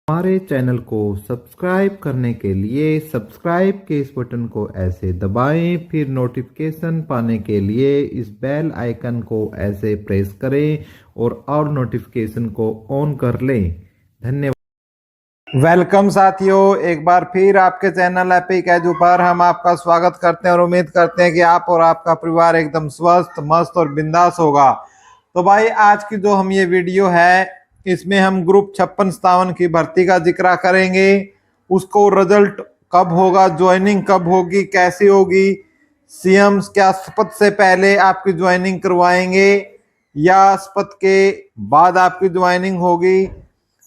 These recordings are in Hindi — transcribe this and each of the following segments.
हमारे चैनल को सब्सक्राइब करने के लिए सब्सक्राइब के इस बटन को ऐसे दबाएं, फिर नोटिफिकेशन पाने के लिए इस बेल आइकन को ऐसे प्रेस करें और नोटिफिकेशन को ऑन कर लें। धन्यवाद। वेलकम साथियों, एक बार फिर आपके चैनल एपिक एजू पर हम आपका स्वागत करते हैं और उम्मीद करते हैं कि आप और आपका परिवार एकदम स्वस्थ, मस्त और बिंदास होगा। तो भाई आज की जो हम ये वीडियो है इसमें हम ग्रुप 56-57 की भर्ती का जिक्र करेंगे। उसको रिजल्ट कब होगा, ज्वाइनिंग कब होगी, कैसी होगी, सीएम क्या शपथ से पहले आपकी ज्वाइनिंग करवाएंगे या शपथ के बाद आपकी ज्वाइनिंग होगी,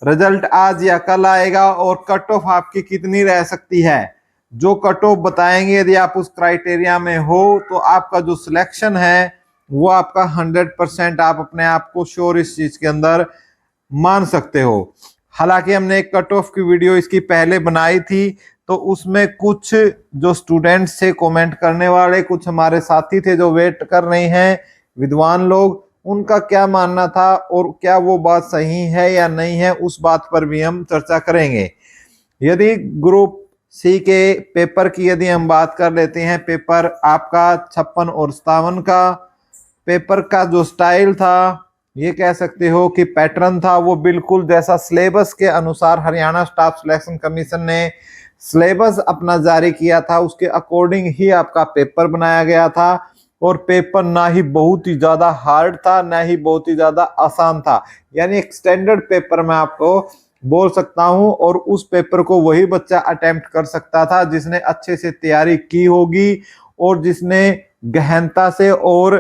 रिजल्ट आज या कल आएगा और कट ऑफ आपकी कितनी रह सकती है। जो कट ऑफ बताएंगे, यदि आप उस क्राइटेरिया में हो तो आपका जो सिलेक्शन है वो आपका 100% आप अपने आप को श्योर इस चीज के अंदर मान सकते हो। हालांकि हमने एक कट ऑफ की वीडियो इसकी पहले बनाई थी, तो उसमें कुछ जो स्टूडेंट्स थे कमेंट करने वाले, कुछ हमारे साथी थे जो वेट कर रहे हैं, विद्वान लोग, उनका क्या मानना था और क्या वो बात सही है या नहीं है, उस बात पर भी हम चर्चा करेंगे। यदि ग्रुप सी के पेपर की यदि हम बात कर लेते हैं, पेपर आपका 56 और 57 का पेपर का जो स्टाइल था, ये कह सकते हो कि पैटर्न था, वो बिल्कुल जैसा सिलेबस के अनुसार हरियाणा स्टाफ सिलेक्शन कमीशन ने सिलेबस अपना जारी किया था उसके अकॉर्डिंग ही आपका पेपर बनाया गया था। और पेपर ना ही बहुत ही ज्यादा हार्ड था, ना ही बहुत ही ज्यादा आसान था, यानी एक स्टैंडर्ड पेपर मैं आपको बोल सकता हूं। और उस पेपर को वही बच्चा अटेम्प्ट कर सकता था जिसने अच्छे से तैयारी की होगी और जिसने गहनता से और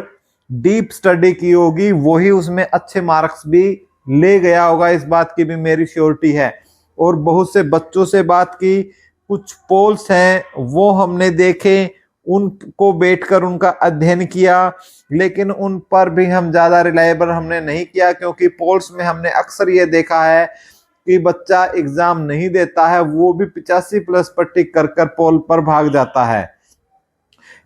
डीप स्टडी की होगी, वही उसमें अच्छे मार्क्स भी ले गया होगा, इस बात की भी मेरी श्योरिटी है। और बहुत से बच्चों से बात की, कुछ पोल्स हैं वो हमने देखे, उनको बैठकर उनका अध्ययन किया, लेकिन उन पर भी हम ज्यादा रिलायबल हमने नहीं किया, क्योंकि पोल्स में हमने अक्सर ये देखा है कि बच्चा एग्जाम नहीं देता है, वो भी 85+ पर टिक कर कर पोल पर भाग जाता है।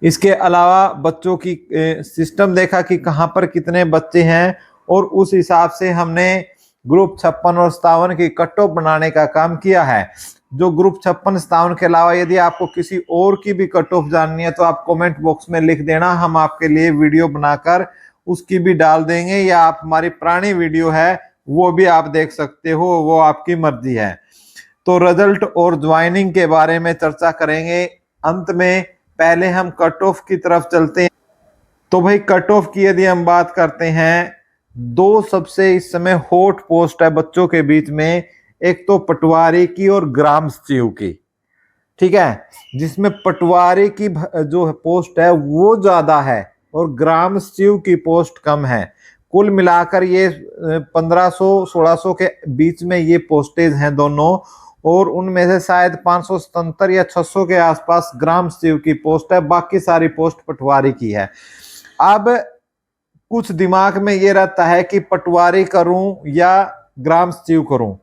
इसके अलावा बच्चों की सिस्टम देखा कि कहां पर कितने बच्चे हैं और उस हिसाब से हमने ग्रुप 56 और 57 की कट ऑफ बनाने का काम किया है। जो ग्रुप 56-57 के अलावा यदि आपको किसी और की भी कट ऑफ जाननी है तो आप कमेंट बॉक्स में लिख देना, हम आपके लिए वीडियो बनाकर उसकी भी डाल देंगे, या आप हमारी पुरानी वीडियो है वो भी आप देख सकते हो, वो आपकी मर्जी है। तो रिजल्ट और ज्वाइनिंग के बारे में चर्चा करेंगे अंत में। पहले हम कट ऑफ की तरफ चलते हैं। तो भाई कट ऑफ की यदि हम बात करते हैं, दो सबसे इस समय हॉट पोस्ट है बच्चों के बीच में, एक तो पटवारी की और ग्राम सचिव की, ठीक है, जिसमें पटवारी की जो पोस्ट है वो ज्यादा है और ग्राम सचिव की पोस्ट कम है। कुल मिलाकर ये 1500-1600 के बीच में ये पोस्टेज हैं दोनों, और उनमें से शायद 577 या 600 के आसपास ग्राम सचिव की पोस्ट है, बाकी सारी पोस्ट पटवारी की है। अब कुछ दिमाग में ये रहता है कि पटवारी करूं या ग्राम सचिव करूं।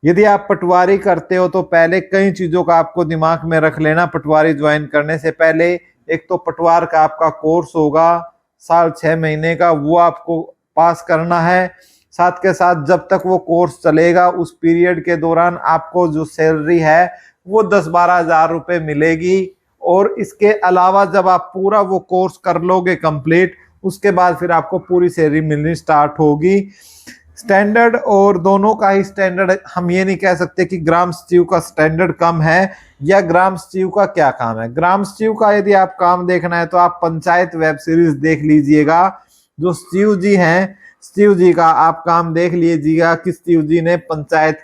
यदि आप पटवारी करते हो तो पहले कई चीजों का आपको दिमाग में रख लेना पटवारी ज्वाइन करने से पहले। एक तो पटवार का आपका कोर्स होगा साल 6 महीने का, वो आपको पास करना है। साथ के साथ जब तक वो कोर्स चलेगा उस पीरियड के दौरान आपको जो सैलरी है वो 10-12 हजार रुपए मिलेगी। और इसके अलावा जब आप पूरा वो कोर्स कर लोगे कंप्लीट, उसके बाद फिर आपको पूरी सैलरी मिलनी स्टार्ट होगी। स्टैंडर्ड और दोनों का ही स्टैंडर्ड, हम ये नहीं कह सकते कि ग्राम सचिव का स्टैंडर्ड कम है या ग्राम सचिव का क्या काम है। ग्राम सचिव का यदि आप काम देखना है तो आप पंचायत वेब सीरीज देख लीजिएगा। जो सचिव जी हैं, सचिव जी का आप काम देख लीजिएगा कि सचिव जी ने पंचायत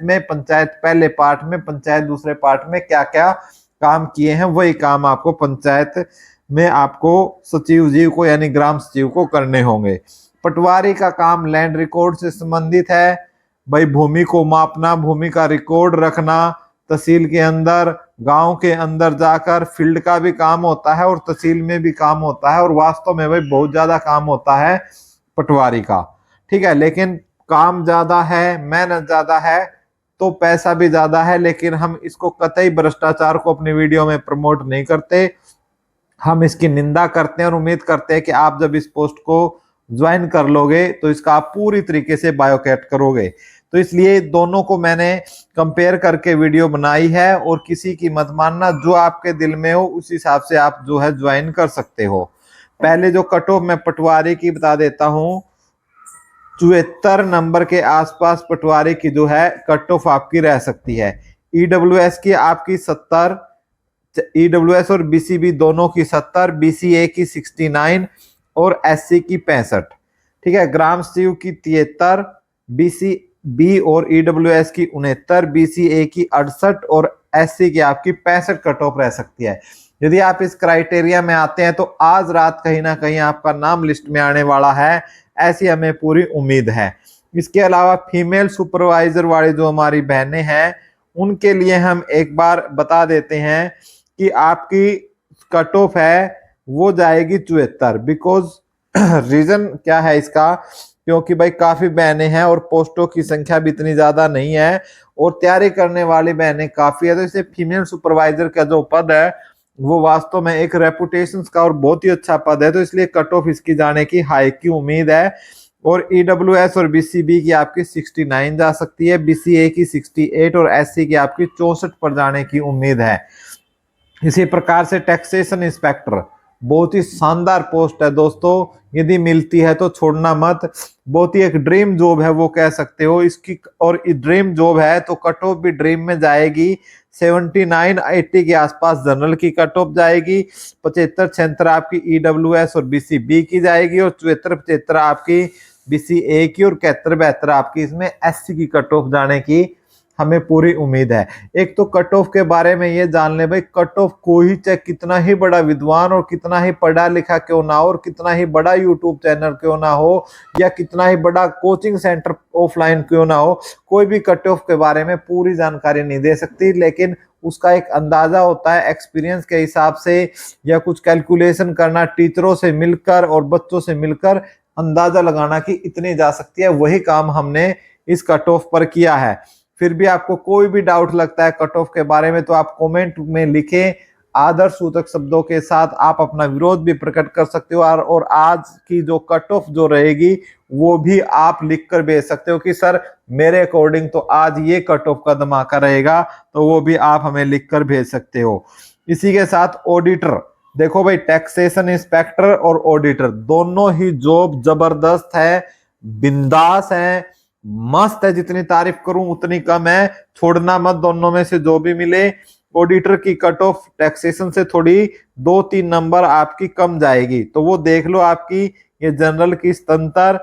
में, पंचायत पहले पार्ट में, पंचायत दूसरे पार्ट में क्या क्या काम किए हैं, वही काम आपको पंचायत में आपको सचिव जी को यानी ग्राम सचिव को करने होंगे। पटवारी का काम लैंड रिकॉर्ड से संबंधित है, भाई भूमि को मापना, भूमि का रिकॉर्ड रखना, तहसील के अंदर, गांव के अंदर जाकर फील्ड का भी काम होता है और तहसील में भी काम होता है, और वास्तव में भाई बहुत ज्यादा काम होता है पटवारी का, ठीक है। लेकिन काम ज्यादा है, मेहनत ज्यादा है, तो पैसा भी ज्यादा है, लेकिन हम इसको कतई भ्रष्टाचार को अपनी वीडियो में प्रमोट नहीं करते, हम इसकी निंदा करते हैं और उम्मीद करते हैं कि आप जब इस पोस्ट को ज्वाइन कर लोगे तो इसका आप पूरी तरीके से बायोकैट करोगे। तो इसलिए दोनों को मैंने कंपेयर करके वीडियो बनाई है, और किसी की मत मानना, जो आपके दिल में हो उस हिसाब से आप जो है ज्वाइन कर सकते हो। पहले जो कट ऑफ मैं पटवारी की बता देता हूं, 74 नंबर के आसपास पटवारी की जो है कट ऑफ आपकी रह सकती है। ईडब्ल्यूएस की आपकी 70, ईडब्ल्यूएस और बीसीबी दोनों की 70, बीसीए की 69 और एससी की 65। ठीक है, ग्राम सीयू की 73, बीसीबी और ईडब्ल्यूएस की 69, बीसीए की 68 और एससी की आपकी 65 कट ऑफ रह सकती है। यदि आप इस क्राइटेरिया में आते हैं तो आज रात कहीं ना कहीं आपका नाम लिस्ट में आने वाला है, ऐसी हमें पूरी उम्मीद है। इसके अलावा फीमेल सुपरवाइजर वाली जो हमारी बहनें हैं, उनके लिए हम एक बार बता देते हैं कि आपकी कट ऑफ है वो जाएगी 74। बिकॉज रीजन क्या है इसका, क्योंकि भाई काफी बहनें हैं और पोस्टों की संख्या भी इतनी ज्यादा नहीं है और तैयारी करने वाली बहनें काफी है, तो इसे फीमेल सुपरवाइजर का जो पद है वो वास्तव में एक रेपुटेशन का और बहुत ही अच्छा पद है, तो इसलिए कट ऑफ इसकी जाने की हाई की उम्मीद है। और ईडब्ल्यूएस और बीसीबी की आपकी 69 जा सकती है, बीसीए की 68 और एससी की आपकी 64 पर जाने की उम्मीद है। इसी प्रकार से टैक्सेशन इंस्पेक्टर बहुत ही शानदार पोस्ट है दोस्तों, यदि मिलती है तो छोड़ना मत। बहुत ही एक ड्रीम जॉब है वो कह सकते हो इसकी, और ड्रीम जॉब है तो कट ऑफ भी ड्रीम में जाएगी। 79-80 के आसपास जनरल की कट ऑफ जाएगी, 75-76 आपकी ईडब्ल्यूएस और बीसीबी की जाएगी, और 74-75 आपकी बीसीए की, और 71-72 आपकी इसमें एससी की कट ऑफ जाने की हमें पूरी उम्मीद है। एक तो कट ऑफ के बारे में ये जान ले भाई, कट ऑफ कोई चाहे कितना ही बड़ा विद्वान और कितना ही पढ़ा लिखा क्यों ना हो, और कितना ही बड़ा यूट्यूब चैनल क्यों ना हो, या कितना ही बड़ा कोचिंग सेंटर ऑफलाइन क्यों ना हो, कोई भी कट ऑफ के बारे में पूरी जानकारी नहीं दे सकती, लेकिन उसका एक अंदाजा होता है एक्सपीरियंस के हिसाब से, या कुछ कैलकुलेशन करना टीचरों से मिलकर और बच्चों से मिलकर अंदाजा लगाना कि इतनी जा सकती है, वही काम हमने इस कट ऑफ पर किया है। फिर भी आपको कोई भी डाउट लगता है कट ऑफ के बारे में तो आप कमेंट में लिखें, आदर सूचक शब्दों के साथ आप अपना विरोध भी प्रकट कर सकते हो, और आज की जो कट ऑफ जो रहेगी वो भी आप लिखकर भेज सकते हो कि सर मेरे अकॉर्डिंग तो आज ये कट ऑफ का धमाका रहेगा, तो वो भी आप हमें लिखकर भेज सकते हो। इसी के साथ ऑडिटर, देखो भाई टैक्सेशन इंस्पेक्टर और ऑडिटर दोनों ही जॉब जबरदस्त है, बिंदास है, मस्त है, जितनी तारीफ करूं उतनी कम है, छोड़ना मत, दोनों में से जो भी मिले। ऑडिटर की कट ऑफ टैक्सेशन से थोड़ी 2-3 नंबर आपकी कम जाएगी, तो वो देख लो आपकी, ये जनरल की 77,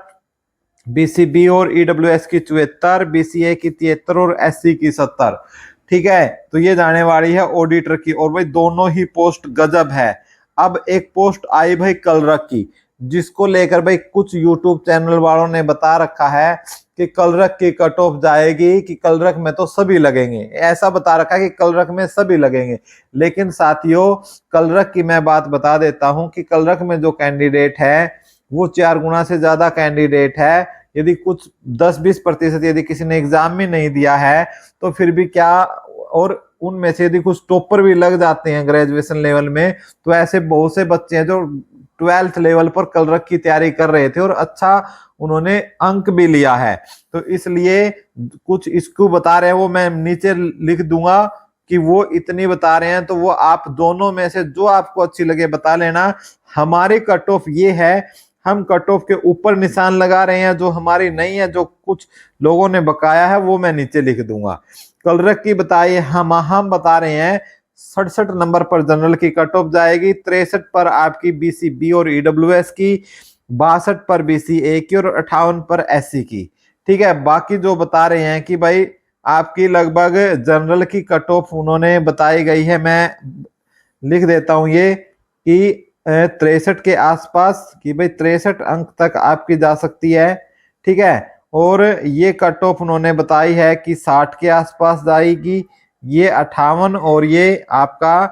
बीसीबी और ईडब्ल्यूएस की 74, बीसीए की 73 और एससी की 70। ठीक है, तो ये जाने वाली है ऑडिटर की, और भाई दोनों ही पोस्ट गजब है। अब एक पोस्ट आई भाई कलरक की, जिसको लेकर भाई कुछ यूट्यूब चैनल वालों ने बता रखा है कि कलरक की कट ऑफ जाएगी, कि कलरक में तो सभी लगेंगे, ऐसा बता रखा है कि कलरक में सभी लगेंगे। लेकिन साथियों कलरक की मैं बात बता देता हूं कि कलरक में जो कैंडिडेट है वो 4 गुना से ज्यादा कैंडिडेट है। यदि कुछ 10-20% यदि किसी ने एग्जाम में नहीं दिया है तो फिर भी क्या, और उनमें से यदि कुछ टॉपर भी लग जाते हैं ग्रेजुएशन लेवल में, तो ऐसे बहुत से बच्चे हैं जो 12th लेवल पर कलरक की तैयारी कर रहे थे और अच्छा उन्होंने अंक भी लिया है। तो इसलिए कुछ इसको बता रहे हैं, वो मैं नीचे लिख दूंगा कि वो इतनी बता रहे हैं, तो वो आप दोनों में से जो आपको अच्छी लगे बता लेना। हमारी कट ऑफ ये है, हम कट ऑफ के ऊपर निशान लगा रहे हैं, जो हमारी नहीं है, जो कुछ लोगों ने बकाया है वो मैं नीचे लिख दूंगा। कलरक की बताइए, हम बता रहे हैं 67 नंबर पर जनरल की कट ऑफ जाएगी, 63 पर आपकी बीसीबी और ईडब्ल्यूएस की, 62 पर बीसीए की और 58 पर एससी की। ठीक है, बाकी जो बता रहे हैं कि भाई आपकी लगभग जनरल की कट ऑफ उन्होंने बताई गई है, मैं लिख देता हूं ये कि 63 के आसपास, कि भाई 63 अंक तक आपकी जा सकती है। ठीक है, और ये कट ऑफ उन्होंने बताई है कि 60 के आसपास जाएगी, ये 58 और ये आपका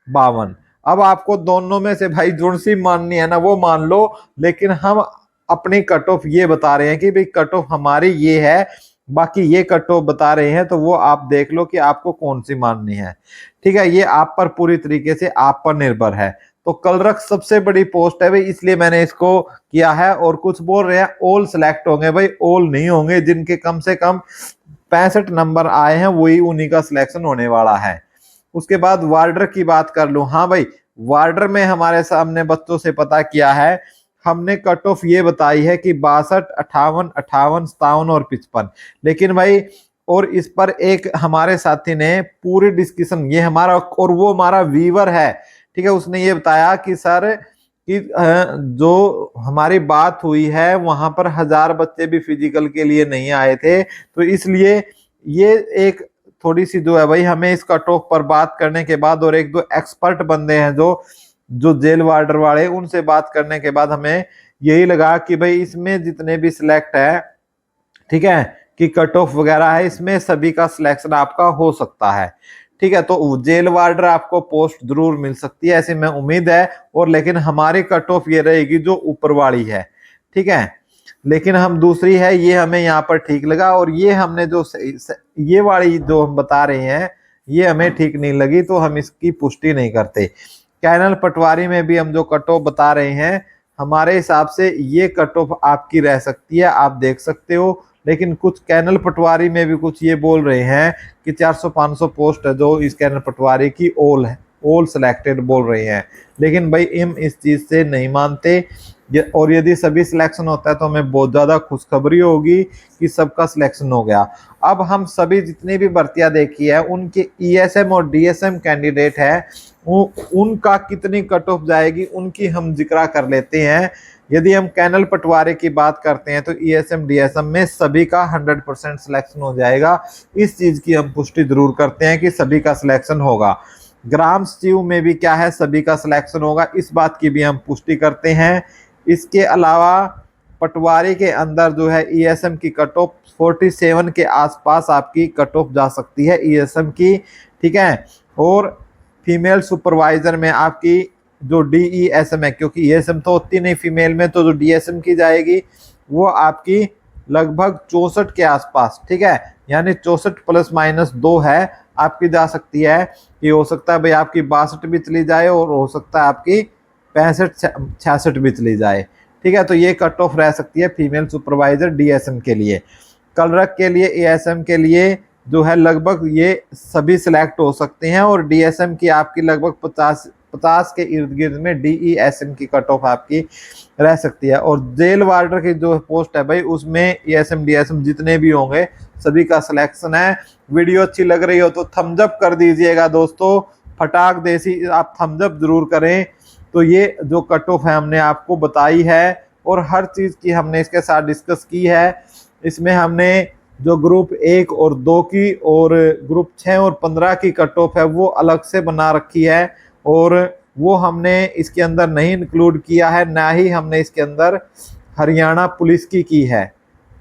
52। अब आपको दोनों में से भाई जोन सी माननी है ना वो मान लो, लेकिन हम अपनी कट ऑफ ये बता रहे हैं कि भाई कट ऑफ हमारी ये है, बाकी ये कट ऑफ बता रहे हैं, तो वो आप देख लो कि आपको कौन सी माननी है। ठीक है, ये आप पर पूरी तरीके से आप पर निर्भर है। तो कलरक सबसे बड़ी पोस्ट है भाई, इसलिए मैंने इसको किया है। और कुछ बोल रहे हैं ऑल सिलेक्ट होंगे, भाई ऑल नहीं होंगे, जिनके कम से कम 65 नंबर आए हैं वही उन्हीं का सिलेक्शन होने वाला है। उसके बाद वार्डर की बात कर लूं, हाँ भाई वार्डर में हमारे सामने बच्चों से पता किया है, हमने कट ऑफ ये बताई है कि 62, 58, 58, 57 और 55। लेकिन भाई और इस पर एक हमारे साथी ने पूरी डिस्कशन, ये हमारा और वो हमारा व्यूअर है, ठीक है, उसने ये बताया कि सर कि जो हमारी बात हुई है वहां पर 1000 बच्चे भी फिजिकल के लिए नहीं आए थे, तो इसलिए ये एक थोड़ी सी जो है भाई हमें इस कट ऑफ पर बात करने के बाद और एक दो एक्सपर्ट बंदे हैं जो जो जेल वार्डर वाले, उनसे बात करने के बाद हमें यही लगा कि भाई इसमें जितने भी सिलेक्ट है, ठीक है, कि कट ऑफ वगैरह है, इसमें सभी का सिलेक्शन आपका हो सकता है, ठीक है। तो जेल वार्डर आपको पोस्ट जरूर मिल सकती है, ऐसी मैं उम्मीद है। और लेकिन हमारी कट ऑफ ये रहेगी जो ऊपर वाली है, ठीक है, लेकिन हम दूसरी है ये हमें यहाँ पर ठीक लगा। और ये हमने जो ये वाली जो हम बता रहे हैं ये हमें ठीक नहीं लगी, तो हम इसकी पुष्टि नहीं करते। कैनल पटवारी में भी हम जो कट ऑफ बता रहे हैं, हमारे हिसाब से ये कट ऑफ आपकी रह सकती है, आप देख सकते हो। लेकिन कुछ कैनल पटवारी में भी कुछ ये बोल रहे हैं कि 400-500 पोस्ट है जो इस कैनल पटवारी की ऑल है, ऑल सिलेक्टेड बोल रहे हैं। लेकिन भाई हम इस चीज से नहीं मानते, और यदि सभी सिलेक्शन होता है तो हमें बहुत ज्यादा खुशखबरी होगी कि सबका सिलेक्शन हो गया। अब हम सभी जितनी भी भर्तियां देखी है उनके ईएसएम और डीएसएम कैंडिडेट है, उनका कितनी कट ऑफ जाएगी उनकी हम जिक्र कर लेते हैं। यदि हम कैनल पटवारी की बात करते हैं तो ईएसएम डीएसएम में सभी का 100% सिलेक्शन हो जाएगा, इस चीज की हम पुष्टि जरूर करते हैं कि सभी का सिलेक्शन होगा। ग्राम सचिव में भी क्या है, सभी का सिलेक्शन होगा, इस बात की भी हम पुष्टि करते हैं। इसके अलावा पटवारी के अंदर जो है ईएसएम की कट ऑफ 47 के आसपास आपकी कट ऑफ जा सकती है ईएसएम की, ठीक है। और फीमेल सुपरवाइजर में आपकी जो डीईएसएम है, क्योंकि ईएसएम तो होती नहीं फीमेल में, तो जो डीएसएम की जाएगी वो आपकी लगभग 64 के आसपास, ठीक है, यानी 64 ±2 है आपकी जा सकती है। कि हो सकता है भाई आपकी 62 भी चली जाए और हो सकता है आपकी 65-66 भी चली जाए, ठीक है। तो ये कट ऑफ रह सकती है फीमेल सुपरवाइजर डीएसएम के लिए। कलरक के लिए एएसएम के लिए जो है लगभग ये सभी सिलेक्ट हो सकते हैं, और डीएसएम की आपकी लगभग 50 के इर्द गिर्द में डीईएसएम की कट ऑफ आपकी रह सकती है। और जेल वार्डर की जो पोस्ट है भाई उसमें एएसएम डीएसएम जितने भी होंगे सभी का सिलेक्शन है। वीडियो अच्छी लग रही हो तो थम्स अप कर दीजिएगा दोस्तों, फटाक देसी आप थम्स अप जरूर करें। तो ये जो कट ऑफ है हमने आपको बताई है और हर चीज की हमने इसके साथ डिस्कस की है। इसमें हमने जो ग्रुप 1 और 2 की और ग्रुप 6 और 15 की कट ऑफ है वो अलग से बना रखी है, और वो हमने इसके अंदर नहीं इंक्लूड किया है, ना ही हमने इसके अंदर हरियाणा पुलिस की है,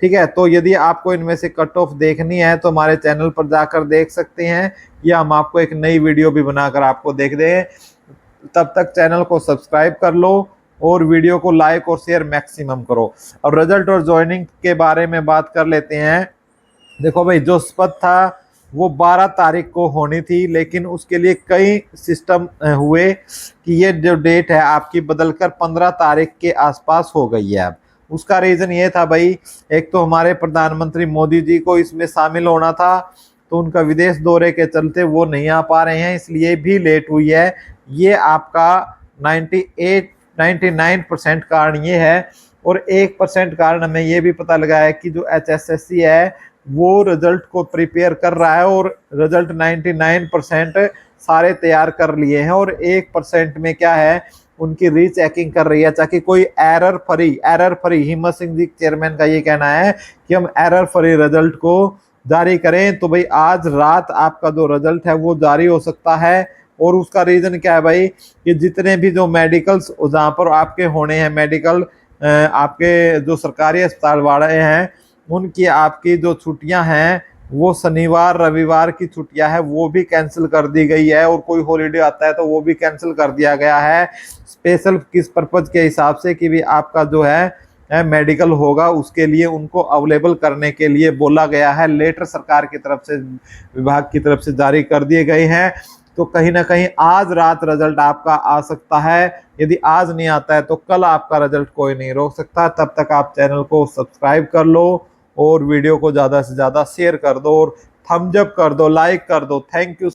ठीक है। तो यदि आपको इनमें से कट ऑफ देखनी है तो हमारे चैनल पर जाकर देख सकते हैं, या हम आपको एक नई वीडियो भी बनाकर आपको देख दें। तब तक चैनल को सब्सक्राइब कर लो और वीडियो को लाइक और शेयर मैक्सिमम करो। अब रिजल्ट और ज्वाइनिंग के बारे में बात कर लेते हैं। देखो भाई जो स्पत था वो 12 तारीख को होनी थी, लेकिन उसके लिए कई सिस्टम हुए कि ये जो डेट है आपकी बदलकर 15 तारीख के आसपास हो गई है। अब उसका रीज़न ये था भाई, एक तो हमारे प्रधानमंत्री मोदी जी को इसमें शामिल होना था, तो उनका विदेश दौरे के चलते वो नहीं आ पा रहे हैं, इसलिए भी लेट हुई है। ये आपका 99% कारण ये है। और 1% कारण हमें ये भी पता लगा है कि जो HSSC है वो रिजल्ट को प्रिपेयर कर रहा है, और रिजल्ट 99% सारे तैयार कर लिए हैं, और 1% में क्या है उनकी रीचेकिंग कर रही है ताकि कोई एरर फ्री हिम्मत सिंह जी चेयरमैन का ये कहना है कि हम एरर फ्री रिजल्ट को जारी करें। तो भाई आज रात आपका जो रिजल्ट है वो जारी हो सकता है। और उसका रीजन क्या है भाई कि जितने भी जो मेडिकल्स जहाँ पर आपके होने हैं मेडिकल, आपके जो सरकारी अस्पताल वाले हैं उनकी आपकी जो छुट्टियां हैं वो शनिवार रविवार की छुट्टियां है वो भी कैंसिल कर दी गई है, और कोई हॉलीडे आता है तो वो भी कैंसिल कर दिया गया है स्पेशल किस पर्पज के हिसाब से कि भी आपका जो है मेडिकल होगा उसके लिए उनको अवेलेबल करने के लिए बोला गया है। लेटर सरकार की तरफ से विभाग की तरफ से जारी कर दिए गए हैं। तो कहीं ना कहीं आज रात रिजल्ट आपका आ सकता है। यदि आज नहीं आता है तो कल आपका रिजल्ट कोई नहीं रोक सकता। तब तक आप चैनल को सब्सक्राइब कर लो और वीडियो को ज़्यादा से ज़्यादा शेयर कर दो और थम्स अप कर दो, लाइक कर दो। Thank you.